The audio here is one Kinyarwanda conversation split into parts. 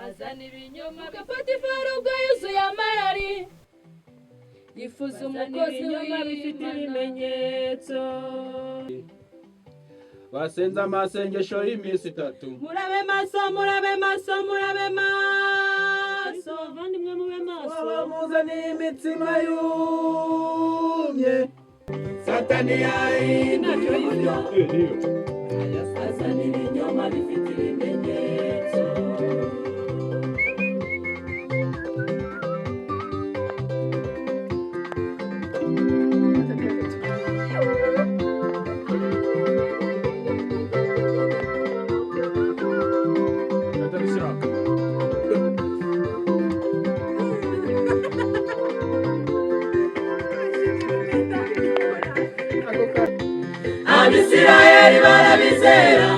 azana ibinyoma gafata ifarubwa yuzuye amarari yifuza umukozi w'ibinyoma bifite ibimenyetso basenze amasengesho y'iminsi 3 murabe maso murabe maso murabe maso bandimwe mube maso muzaniye imitsima yumye satani yahinduye uburyo azana ibinyoma bifite ibimenyetso Abisirayeli barabizera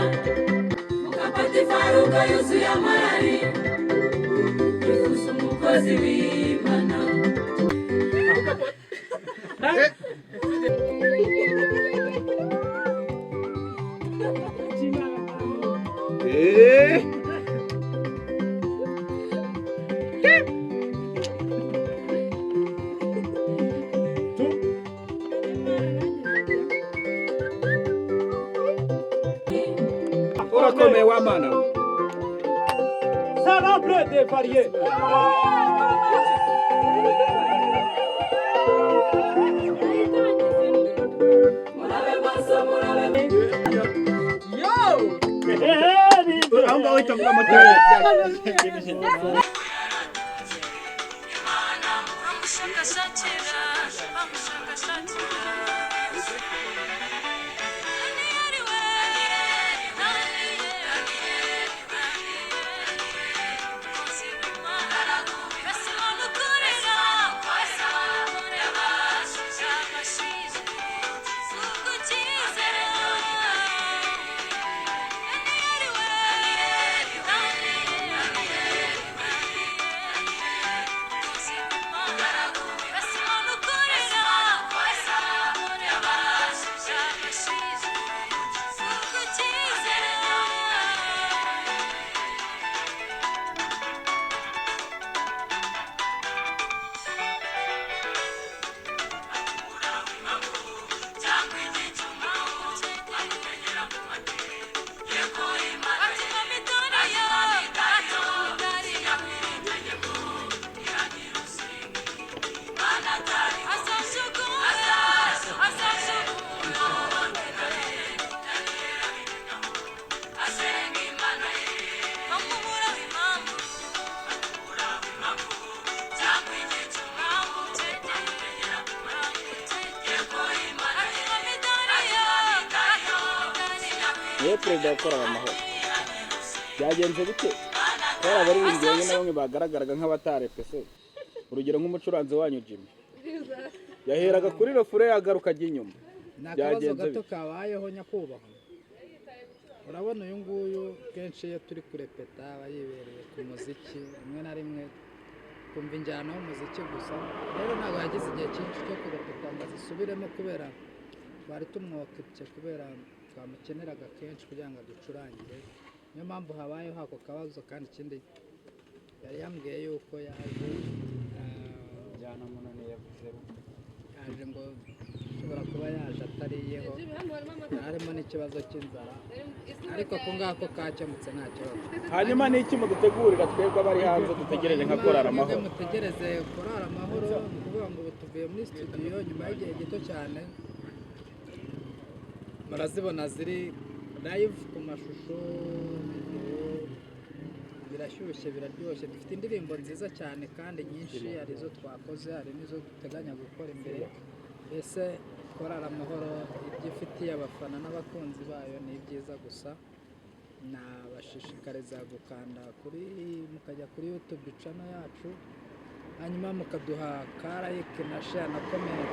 mugafata ifarubwa yuzuye amarari yifuza umukozi w'Imana urakomeye w'amana Sarabre de varier. murabe maso murabe amba wita kwa motari perezida wa Korali Amahoro byagenze bite kora bari bingiye na bamwe bagaragaraga nk'abatarepese urugero nk'umucuranzi wanyu Jimmy yaheraga kuri refure yagaruka inyuma nakabazo gato kabayeho nyakubahwa urabona uyu nguyu kenshi iyo turi kurepeta abayibereye ku muziki rimwe na rimwe kumva injyana y'umuziki gusa rero ntabwo yagize igihe cyinshi cyo kurepeta ngo azisubiremo kubera bari tumwokipye kubera twamukeneraga kenshi kugira ngo ducurangire niyo mpamvu habayeho ako kabazo kandi ikindi yari yambwiye yuko yaje jyana munani yavuze yaje ngo ushobora kuba yaje atariyeho harimo n'ikibazo cy'inzara ariko ako ngako kakemutse nta kibazo hanyuma n'iki mudutegurira twebwe abari hanze dutegereje nka Korali Amahoro mutegereze Korali Amahoro ni ukuvuga ngo tuvuye muri studio nyuma y'igihe gito cyane murazibona ziri live ku mashusho birashyushye biraryoshye dufite indirimbo nziza cyane kandi nyinshi hari izo twakoze hari n'izo duteganya gukora imbere mbese Korali Amahoro ibyo ifitiye abafana n'abakunzi bayo ni byiza gusa nabashishikariza gukanda mukajya kuri YouTube channel yacu hanyuma mukaduha karayike na share na comment,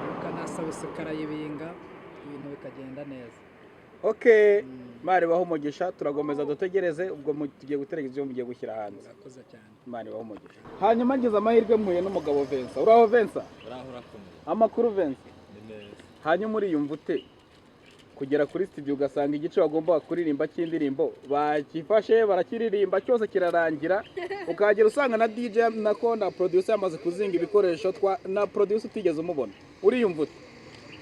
mukanasabisa ibinga ibintu bikagenda neza. Okay, Mari baho umugisha, turagomeza dutegereze ubwo tugiye gutegereza ibyo mugiye gushyira hanze. Urakoze cyane. Mari baho umugisha. Hanyuma ngize amahirwe mpuye n'umugabo Vincent. Uraho Vincent? Uraho urakomeye. Amakuru Vincent? Ni neza. Hanyuma uriyumva ute kugera kuri studio ugasanga igice wagomba kuririmba cy'indirimbo bakifashe barakiririmba cyose kirarangira, ukagera usanga na DJ nako na producer yamaze kuzinga ibikoresho na producer utigeze umubona. Uriyumva ute?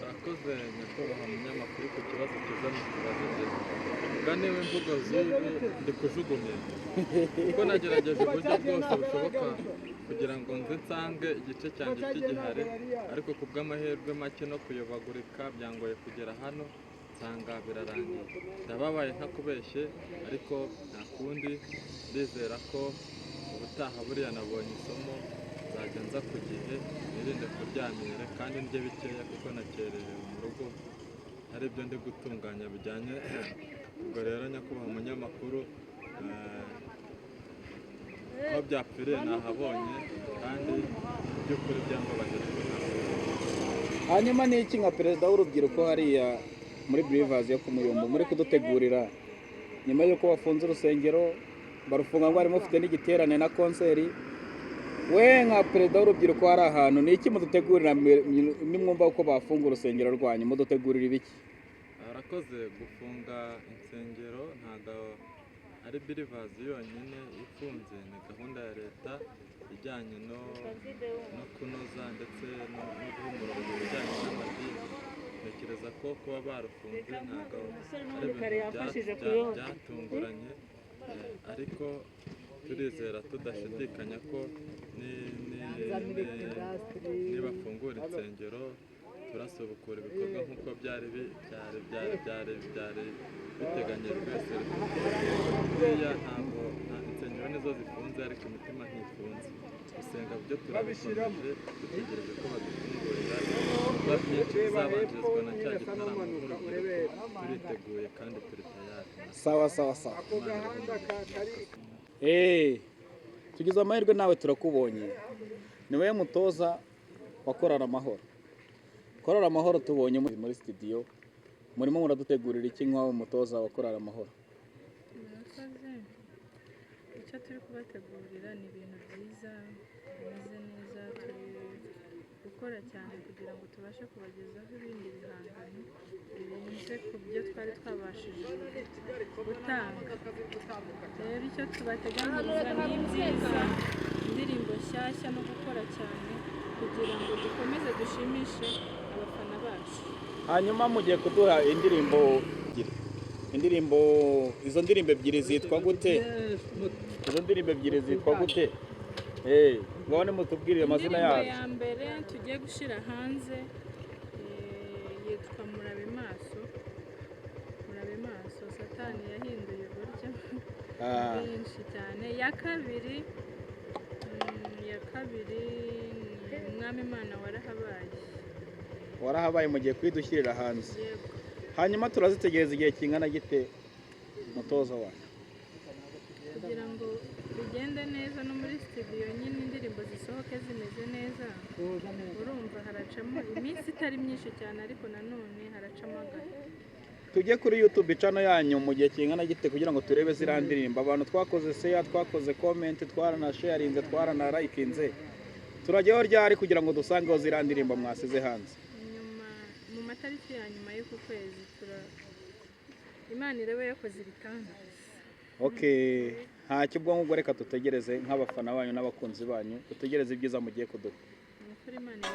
Urakoze nyakubahwa munyamakuru ku kibazo cyiza mukibajije. Gane we mvugo z'ubu ndi kujugunya. Kuko nagerageje uburyo bwose bushoboka kugira ngo nze nsange igice cyanjye cy'igihari, ariko ku bw'amahirwe make no kuyobagurika byangoye kugera hano nsanga birarangiye. Ndababaye ntakubeshye, ariko nta kundi ndizera ko ubutaha buriya nabonye isomo nzajya nza ku gihe nirinde kuryamira kandi ndye bikeya kuko nakererewe mu rugo hari ibyo ndi gutunganya bijyanye. Ubwo rero nyakubahwa umunyamakuru aho byapfiriye nahabonye kandi by'ukuri byambabaje. Hanyuma ni iki nka perezida w'urubyiruko hariya muri Believers yo ku Muyumbu muri kudutegurira nyuma y'uko bafunze urusengero barufunga ngo harimo ufite n'igiterane na konseri, we nka perezida w'urubyiruko hari ahantu ni iki mudutegurira nimwumva uko bafunga urusengero rwanyu mudutegurira ibiki? Arakoze gufunga insengero ntago ari Believers yonyine ifunze, ni gahunda ya leta ijyanye no kunoza ndetse no guhumura mu bijyanye n'amadini. Ntekereza ko kuba barufunze ntago ari ibintu byatunguranye, ariko turizera tudashidikanya ko nibafungura insengero turasubukura ibikorwa nk'uko byari biteganyijwe. Buriya ntabwo insengero nizo zifunze ariko imitima ntifunze. Gusenga byo turabikomeje, dutegereje ko badufungurira. Kuba byinshi bizabanjirizwa na cya gitaramo cy'urubyiruko, turiteguye kandi turi tayari. Sawa. Tugize amahirwe nawe turakubonye. Ni wowe mutoza wa Korali Amahoro. Korali Amahoro tubonye muri studio. Murimo muradutegurira iki nk'aho mutoza wa Korali Amahoro? Icyo turi kubategurira ni ibintu byiza bimeze neza, turi gukora cyane kugira ngo tubashe kubagezaho ibindi bihangano birenze ku byo twari twabashije gutanga. Rero icyo tubateganyiriza ni ibyiza, indirimbo nshyashya no gukora cyane kugira ngo dukomeze dushimishe abafana bacu. Hanyuma mugiye kuduha indirimbo izo ndirimbo ebyiri zitwa gute? Ngone mutubwirire amazina yazo. Indirimbo ya mbere tugiye gushira hanze yitwa Murabe maso, Satani yahinduye uburyo bwinshi cyane. Ya kabiri Umwami Imana warahabaye mugiye kwidushyirira hanze. Hanyuma turazitegereza igihe kingana gite mutoza wacu kugira ngo bigende neza no muri studio nyine indirimbo zisohoke zimeze neza? Urumva haracamo iminsi itari myinshi cyane, ariko nanone haracamo agahe. Tujye kuri YouTube channel yanyu mu gihe kingana gite kugira ngo turebe zirandirimba abantu twakoze share, twakoze comment, twarana sharinze, twarana likinze, turajyaho ryari kugira ngo dusangeho zirandirimba mwasize hanze? Mu matariki ya nyuma y'uku kwezi Imana irewe yakoze ibitangaza. Okay, ntacyo ubwo ngubwo reka tutegereze nk'abafana banyu n'abakunzi banyu, tutegereze ibyiza mugiye kuduha. Imana